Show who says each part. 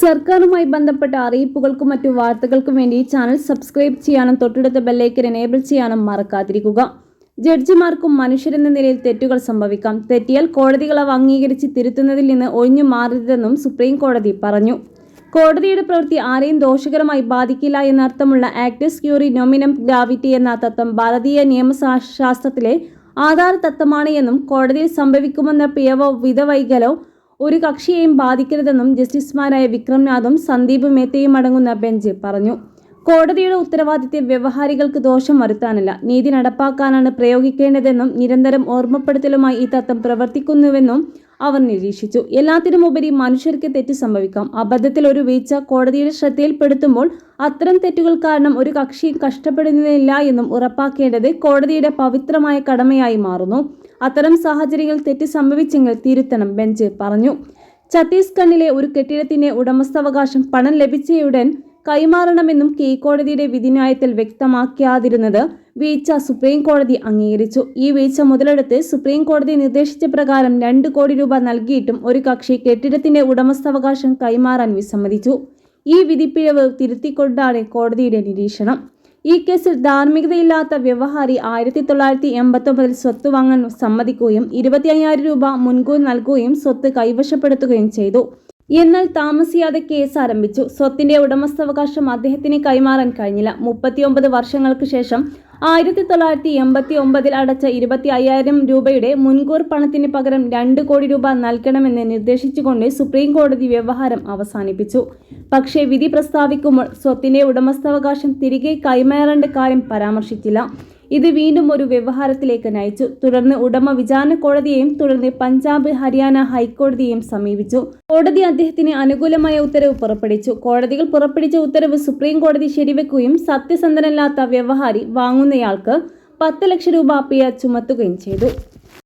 Speaker 1: സർക്കാരുമായി ബന്ധപ്പെട്ട അറിയിപ്പുകൾക്കും മറ്റു വാർത്തകൾക്കും വേണ്ടി ചാനൽ സബ്സ്ക്രൈബ് ചെയ്യാനും തൊട്ടടുത്ത ബെല്ലൈക്കൻ എനേബിൾ ചെയ്യാനും മറക്കാതിരിക്കുക. ജഡ്ജിമാർക്കും മനുഷ്യരെന്ന നിലയിൽ തെറ്റുകൾ സംഭവിക്കാം. തെറ്റിയാൽ കോടതികൾ അവ അംഗീകരിച്ച് തിരുത്തുന്നതിൽ നിന്ന് ഒഴിഞ്ഞു മാറരുതെന്നും സുപ്രീം കോടതി പറഞ്ഞു. കോടതിയുടെ പ്രവൃത്തി ആരെയും ദോഷകരമായി ബാധിക്കില്ല എന്നർത്ഥമുള്ള ആക്ടസ് ക്യൂറി നോമിനം ഗ്രാവിറ്റി എന്ന തത്വം ഭാരതീയ നിയമശാസ്ത്രത്തിലെ ആധാര തത്വമാണ് എന്നും കോടതിയിൽ സംഭവിക്കുമെന്ന പിഴവോ വിധവൈകലോ ഒരു കക്ഷിയെയും ബാധിക്കരുതെന്നും ജസ്റ്റിസുമാരായ വിക്രംനാഥും സന്ദീപ് മേത്തയും അടങ്ങുന്ന ബെഞ്ച് പറഞ്ഞു. കോടതിയുടെ ഉത്തരവാദിത്തം വ്യവഹാരികൾക്ക് ദോഷം വരുത്താനല്ല, നീതി നടപ്പാക്കാനാണ് പ്രയോഗിക്കേണ്ടതെന്നും നിരന്തരം ഓർമ്മപ്പെടുത്തലുമായി ഈ തത്വം പ്രവർത്തിക്കുന്നുവെന്നും അവർ നിരീക്ഷിച്ചു. എല്ലാത്തിനുമുപരി മനുഷ്യർക്ക് തെറ്റ് സംഭവിക്കാം. അബദ്ധത്തിൽ ഒരു വീഴ്ച കോടതിയുടെ ശ്രദ്ധയിൽപ്പെടുത്തുമ്പോൾ അത്തരം തെറ്റുകൾ കാരണം ഒരു കക്ഷിയും കഷ്ടപ്പെടുന്നില്ല എന്നും ഉറപ്പാക്കേണ്ടത് കോടതിയുടെ പവിത്രമായ കടമയായി മാറുന്നു. അത്തരം സാഹചര്യങ്ങളിൽ തെറ്റ് സംഭവിച്ചെങ്കിൽ തിരുത്തണം, ബെഞ്ച് പറഞ്ഞു. ഛത്തീസ്ഗഡിലെ ഒരു കെട്ടിടത്തിന്റെ ഉടമസ്ഥാവകാശം പണം ലഭിച്ചയുടൻ കൈമാറണമെന്നും കീഴ്ക്കോടതിയുടെ വിധിന്യായത്തിൽ വ്യക്തമാക്കാതിരുന്നത് വീഴ്ച സുപ്രീം കോടതി അംഗീകരിച്ചു. ഈ വീഴ്ച മുതലെടുത്ത് സുപ്രീം കോടതി നിർദ്ദേശിച്ച പ്രകാരം 2 കോടി രൂപ നൽകിയിട്ടും ഒരു കക്ഷി കെട്ടിടത്തിന്റെ ഉടമസ്ഥാവകാശം കൈമാറാൻ വിസമ്മതിച്ചു. ഈ വിധിപ്പിഴവ് തിരുത്തിക്കൊണ്ടാണ് കോടതിയുടെ നിരീക്ഷണം. ഈ കേസിൽ ധാർമ്മികതയില്ലാത്ത വ്യവഹാരി 1989 സ്വത്ത് വാങ്ങാൻ സമ്മതിക്കുകയും 25,000 രൂപ മുൻകൂർ നൽകുകയും സ്വത്ത് കൈവശപ്പെടുത്തുകയും ചെയ്തു. എന്നാൽ താമസിയാതെ കേസ് ആരംഭിച്ചു. സ്വത്തിന്റെ ഉടമസ്ഥാവകാശം അദ്ദേഹത്തിന് കൈമാറാൻ കഴിഞ്ഞില്ല. 39 വർഷങ്ങൾക്ക് ശേഷം 1989 അടച്ച 25,000 രൂപയുടെ മുൻകൂർ പണത്തിന് പകരം 2 കോടി രൂപ നൽകണമെന്ന് നിർദ്ദേശിച്ചുകൊണ്ട് സുപ്രീം കോടതി വ്യവഹാരം അവസാനിപ്പിച്ചു. പക്ഷേ വിധി പ്രസ്താവിക്കുമ്പോൾ സ്വത്തിന്റെ ഉടമസ്ഥാവകാശം തിരികെ കൈമാറേണ്ട കാര്യം പരാമർശിച്ചില്ല. ഇത് വീണ്ടും ഒരു വ്യവഹാരത്തിലേക്ക് നയിച്ചു. തുടർന്ന് ഉടമ വിചാരണ കോടതിയെയും തുടർന്ന് പഞ്ചാബ്, ഹരിയാന ഹൈക്കോടതിയെയും സമീപിച്ചു. കോടതി അദ്ദേഹത്തിന് അനുകൂലമായ ഉത്തരവ് പുറപ്പെടുവിച്ചു. കോടതികൾ പുറപ്പെടുവിച്ച ഉത്തരവ് സുപ്രീം കോടതി ശരിവെക്കുകയും സത്യസന്ധനല്ലാത്ത വ്യവഹാരി വാങ്ങുന്നയാൾക്ക് 10 ലക്ഷം രൂപ പിഴ ചുമത്തുകയും ചെയ്തു.